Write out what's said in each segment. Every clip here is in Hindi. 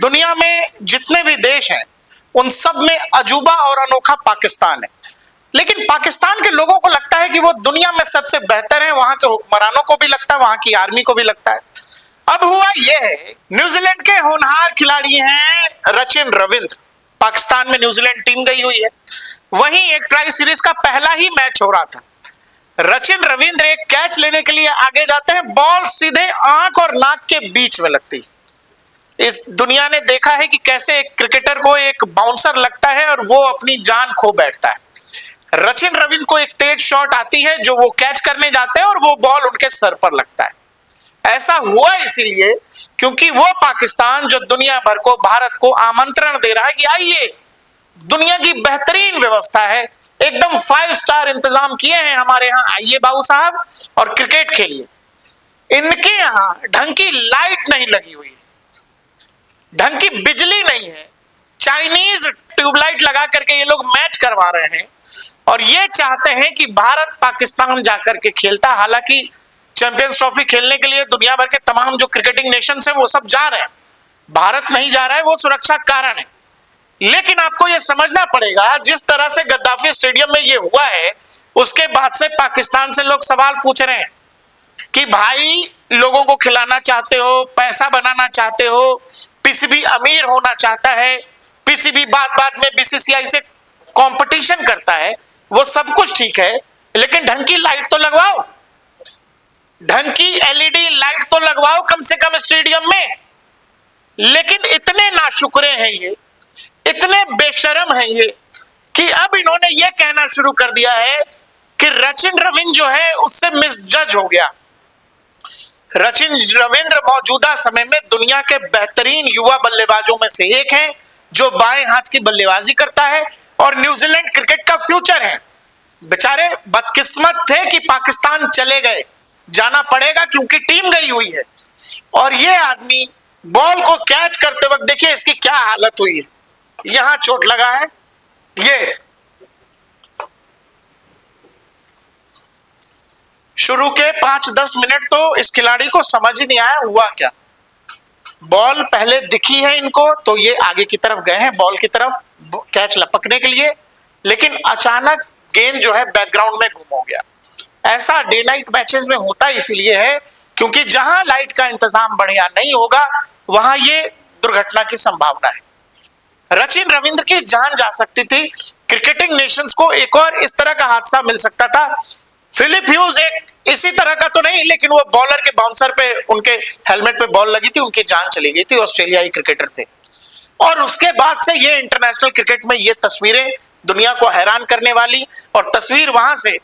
दुनिया में जितने भी देश हैं उन सब में अजूबा और अनोखा पाकिस्तान है। लेकिन पाकिस्तान के लोगों को लगता है कि वो दुनिया में सबसे बेहतर है, वहां के हुक्मरानों को भी लगता है, वहां की आर्मी को भी लगता है। अब हुआ यह है, न्यूजीलैंड के होनहार खिलाड़ी हैं रचिन रविंद्र, पाकिस्तान में न्यूजीलैंड टीम गई हुई है। वहीं एक ट्राई सीरीज का पहला ही मैच हो रहा था। रचिन रविंद्र एक कैच लेने के लिए आगे जाते हैं, बॉल सीधे आंख और नाक के बीच में लगती। इस दुनिया ने देखा है कि कैसे एक क्रिकेटर को एक बाउंसर लगता है और वो अपनी जान खो बैठता है। रचिन रविंद्र को एक तेज शॉट आती है जो वो कैच करने जाते हैं और वो बॉल उनके सर पर लगता है। ऐसा हुआ इसीलिए क्योंकि वो पाकिस्तान जो दुनिया भर को, भारत को आमंत्रण दे रहा है कि आइए, दुनिया की बेहतरीन व्यवस्था है, एकदम 5 स्टार इंतजाम किए हैं हमारे यहाँ, आइए बाबू साहब और क्रिकेट खेलिए। इनके यहाँ ढंग की लाइट नहीं लगी हुई, ढंग की बिजली नहीं है, चाइनीज ट्यूबलाइट लगा करके ये लोग मैच करवा रहे हैं और ये चाहते हैं कि भारत पाकिस्तान जाकर के खेलता। हालांकि चैंपियंस ट्रॉफी खेलने के लिए दुनिया भर के तमाम जो क्रिकेटिंग नेशंस हैं वो सब जा रहे हैं, भारत नहीं जा रहा है, वो सुरक्षा कारण है। लेकिन आपको ये समझना पड़ेगा, जिस तरह से गद्दाफी स्टेडियम में ये हुआ है उसके बाद से पाकिस्तान से लोग सवाल पूछ रहे हैं कि भाई, लोगों को खिलाना चाहते हो, पैसा बनाना चाहते हो, पीसीबी अमीर होना चाहता है, पीसीबी बात में बीसीसीआई से कंपटीशन करता है, वो सब कुछ ठीक है, लेकिन ढंग की लाइट तो लगवाओ, ढंग की एलईडी लाइट तो लगवाओ कम से कम स्टेडियम में। लेकिन इतने नाशुक्रे हैं ये, इतने बेशरम हैं ये कि अब इन्होंने ये कहना शुरू कर दिया है कि रचिन रविंद्र जो है उससे मिसजज हो गया। रचिन रविंद्र मौजूदा समय में दुनिया के बेहतरीन युवा बल्लेबाजों में से एक हैं, जो बाएं हाथ की बल्लेबाजी करता है और न्यूजीलैंड क्रिकेट का फ्यूचर है। बेचारे बदकिस्मत थे कि पाकिस्तान चले गए, जाना पड़ेगा क्योंकि टीम गई हुई है। और ये आदमी बॉल को कैच करते वक्त देखिए इसकी क्या हालत हुई है, यहां चोट लगा है। ये शुरू के 5-10 मिनट तो इस खिलाड़ी को समझ ही नहीं आया हुआ क्या। बॉल पहले दिखी है इनको तो ये आगे की तरफ गए हैं बॉल की तरफ कैच लपकने के लिए, लेकिन अचानक गेंद जो है बैकग्राउंड में गुम हो गया। ऐसा डे नाइट मैचेस में होता इसीलिए है क्योंकि जहां लाइट का इंतजाम बढ़िया नहीं होगा वहां ये दुर्घटना की संभावना है। रचिन रविंद्र की जान जा सकती थी, क्रिकेटिंग नेशंस को एक और इस तरह का हादसा मिल सकता था। फिलिप ह्यूज एक इसी तरह का तो नहीं, लेकिन वो बॉलर के बाउंसर पे, उनके हेलमेट पे बॉल लगी थी, उनकी जान चली गई थी, ऑस्ट्रेलियाई क्रिकेटर थे। और उसके बाद से ये इंटरनेशनल क्रिकेट में ये तस्वीरें दुनिया को हैरान करने वाली, और तस्वीर वहां से,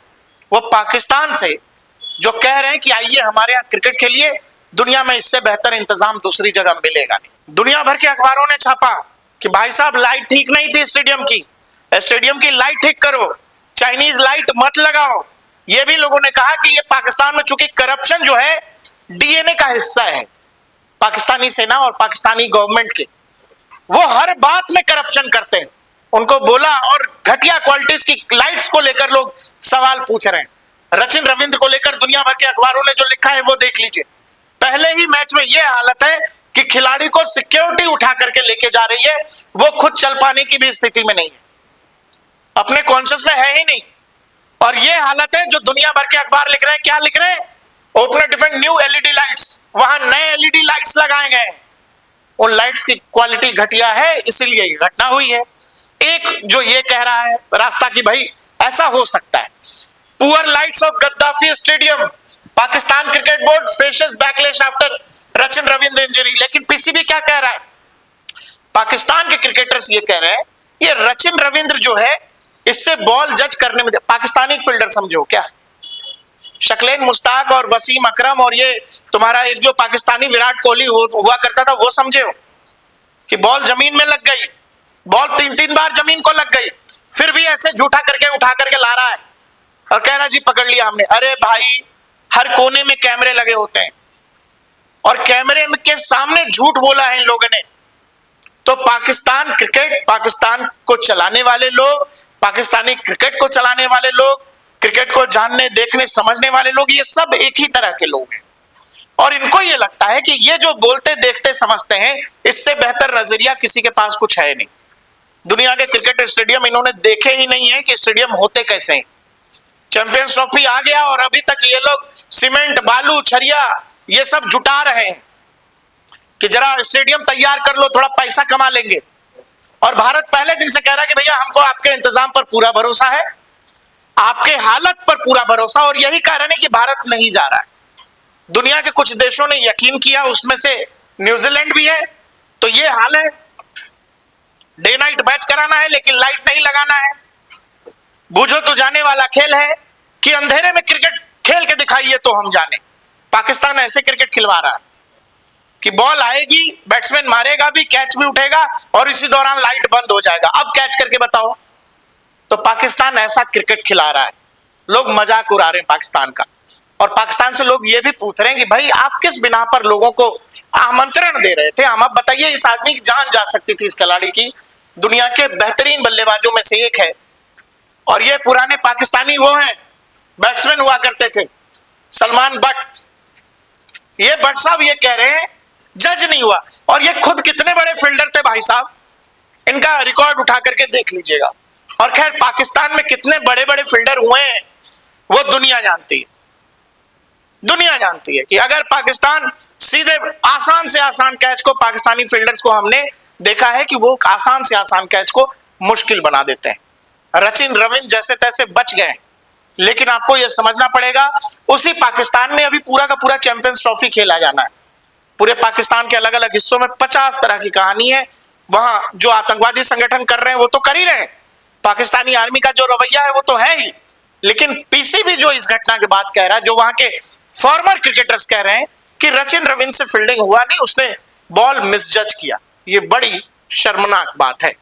वो पाकिस्तान से जो कह रहे हैं कि आइए हमारे यहाँ क्रिकेट खेलिए, दुनिया में इससे बेहतर इंतजाम दूसरी जगह मिलेगा नहीं। दुनिया भर के अखबारों ने छापा कि भाई साहब लाइट ठीक नहीं थी स्टेडियम की लाइट ठीक करो, चाइनीज लाइट मत लगाओ। ये भी लोगों ने कहा कि ये पाकिस्तान में चूंकि करप्शन जो है डीएनए का हिस्सा है, पाकिस्तानी सेना और पाकिस्तानी गवर्नमेंट के, वो हर बात में करप्शन करते हैं, उनको बोला। और घटिया क्वालिटीज की लाइट्स को लेकर लोग सवाल पूछ रहे हैं। रचिन रविंद्र को लेकर दुनिया भर के अखबारों ने जो लिखा है वो देख लीजिए। पहले ही मैच में यह हालत है कि खिलाड़ी को सिक्योरिटी उठा करके लेके जा रही है, वो खुद चल पाने की भी स्थिति में नहीं है, अपने कॉन्शियस में है ही नहीं। और ये हालत है जो दुनिया भर के अखबार लिख रहे हैं, क्या लिख रहे हैं, opener defend new LED lights, वहां नए एलईडी लाइट्स लगाए गए, उन लाइट्स की क्वालिटी घटिया है इसलिए ये घटना हुई है। एक जो ये कह रहा है रास्ता की भाई ऐसा हो सकता है। Poor lights off Gaddafi stadium, Pakistan cricket board faces backlash after Rachin Ravindra injury. लेकिन पीसीबी क्या कह रहा है, पाकिस्तान के क्रिकेटर्स ये कह रहे हैं ये रचिन रविंद्र जो है इससे बॉल जज करने में, पाकिस्तानी फील्डर समझो क्या, शक्लेन मुश्ताक और वसीम अकरम और ये तुम्हारा एक जो पाकिस्तानी विराट कोहली हुआ करता था वो समझे हो कि बॉल जमीन में लग गई, बॉल 3-3 बार जमीन को लग गई, फिर भी ऐसे झूठा करके उठा करके ला रहा है और कह रहा जी पकड़ लिया हमने। अरे भाई, हर कोने में कैमरे लगे होते हैं और कैमरे के सामने झूठ बोला है इन लोगों ने। तो पाकिस्तान क्रिकेट, पाकिस्तान को चलाने वाले लोग, पाकिस्तानी क्रिकेट को चलाने वाले लोग, क्रिकेट को जानने, देखने, समझने वाले लोग, ये सब एक ही तरह के लोग हैं। और इनको ये लगता है कि ये जो बोलते देखते समझते हैं, इससे बेहतर नजरिया किसी के पास कुछ है नहीं। दुनिया के क्रिकेट स्टेडियम इन्होंने देखे ही नहीं है कि स्टेडियम होते कैसे हैं। चैंपियंस ट्रॉफी आ गया और अभी तक ये लोग सीमेंट, बालू, छरिया ये सब जुटा रहे हैं कि जरा स्टेडियम तैयार कर लो, थोड़ा पैसा कमा लेंगे। और भारत पहले दिन से कह रहा है कि भैया हमको आपके इंतजाम पर पूरा भरोसा है, आपके हालत पर पूरा भरोसा, और यही कारण है कि भारत नहीं जा रहा है। दुनिया के कुछ देशों ने यकीन किया, उसमें से न्यूजीलैंड भी है। तो ये हाल है, डे नाइट मैच कराना है लेकिन लाइट नहीं लगाना है। बूझो तो जाने वाला खेल है कि अंधेरे में क्रिकेट खेल के दिखाइए तो हम जाने। पाकिस्तान ऐसे क्रिकेट खिलवा रहा है कि बॉल आएगी, बैट्समैन मारेगा भी, कैच भी उठेगा और इसी दौरान लाइट बंद हो जाएगा, अब कैच करके बताओ। तो पाकिस्तान ऐसा क्रिकेट खिला रहा है, लोग मजाक उड़ा रहे हैं पाकिस्तान का। और पाकिस्तान से लोग ये भी पूछ रहे हैं कि भाई आप किस बिना पर लोगों को आमंत्रण दे रहे थे? हम आप बताइए, इस आदमी की जान जा सकती थी, इस खिलाड़ी की, दुनिया के बेहतरीन बल्लेबाजों में से एक है। और ये पुराने पाकिस्तानी वो हैं, बैट्समैन हुआ करते थे, सलमान बट। ये बट साहब ये कह रहे हैं जज नहीं हुआ, और ये खुद कितने बड़े फील्डर थे भाई साहब, इनका रिकॉर्ड उठा करके देख लीजिएगा। और खैर पाकिस्तान में कितने बड़े बड़े फील्डर हुए हैं वो दुनिया जानती है। दुनिया जानती है कि अगर पाकिस्तान सीधे आसान से आसान कैच को, पाकिस्तानी फील्डर्स को हमने देखा है कि वो आसान से आसान कैच को मुश्किल बना देते हैं। सचिन रविंद्र जैसे तैसे बच गए, लेकिन आपको यह समझना पड़ेगा उसी पाकिस्तान में अभी पूरा का पूरा चैंपियंस ट्रॉफी खेला जाना है। पूरे पाकिस्तान के अलग अलग हिस्सों में 50 तरह की कहानी है। वहां जो आतंकवादी संगठन कर रहे हैं वो तो कर ही रहे हैं, पाकिस्तानी आर्मी का जो रवैया है वो तो है ही, लेकिन पीसीबी जो इस घटना के बाद कह रहा है, जो वहां के फॉर्मर क्रिकेटर्स कह रहे हैं कि सचिन रविंद्र से फील्डिंग हुआ नहीं, उसने बॉल मिसजज किया। ये बड़ी शर्मनाक बात है।